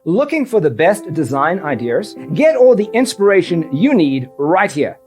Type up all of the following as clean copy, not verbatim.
Looking for the best design ideas? Get all the inspiration you need right here.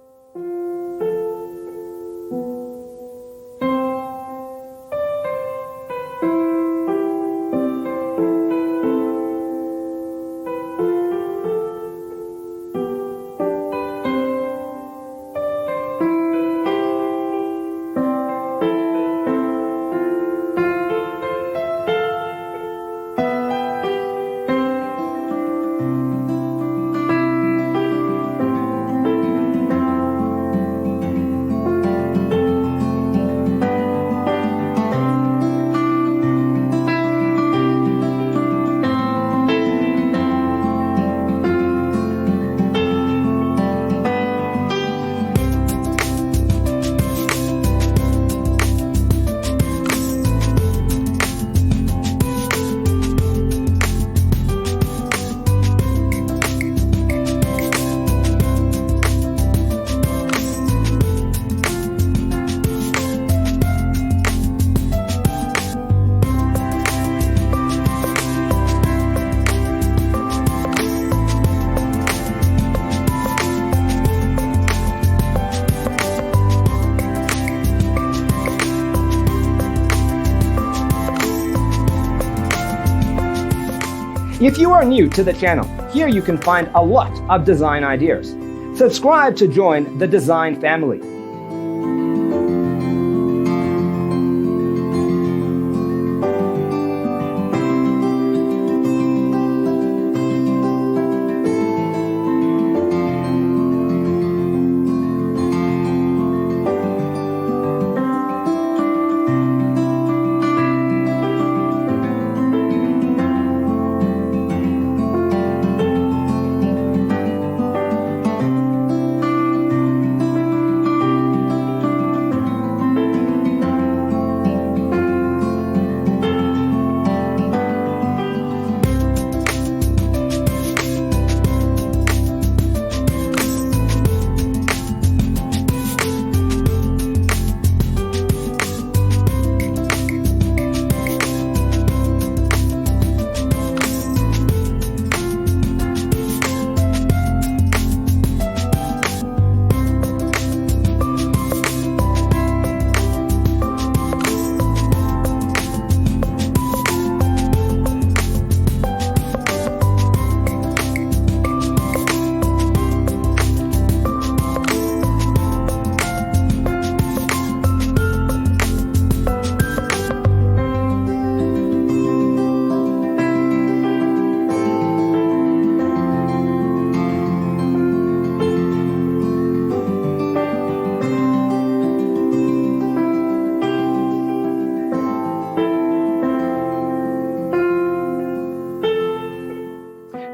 If you are new to the channel, here you can find a lot of design ideas. Subscribe to join the design family.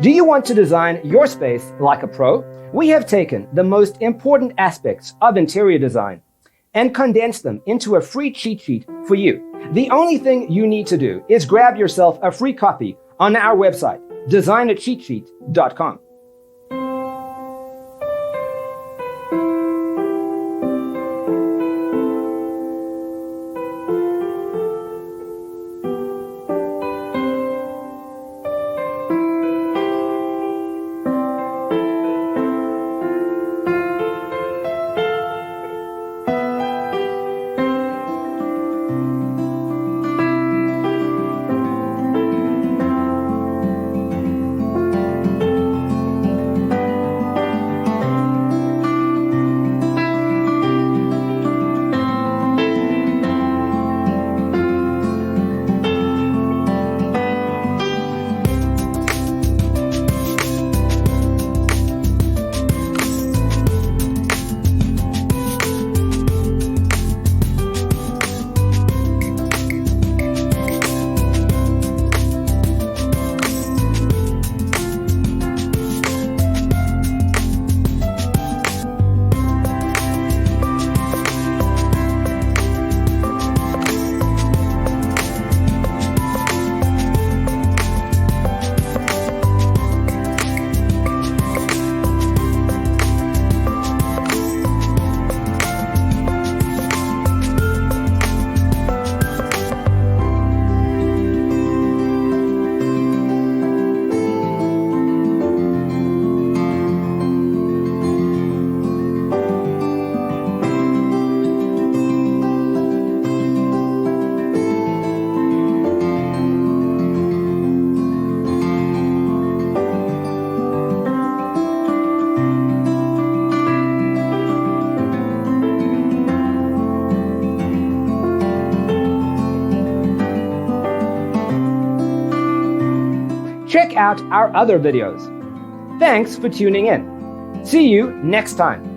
Do you want to design your space like a pro? We have taken the most important aspects of interior design and condensed them into a free cheat sheet for you. The only thing you need to do is grab yourself a free copy on our website, designercheatsheet.com. check out our other videos. Thanks for tuning in. See you next time.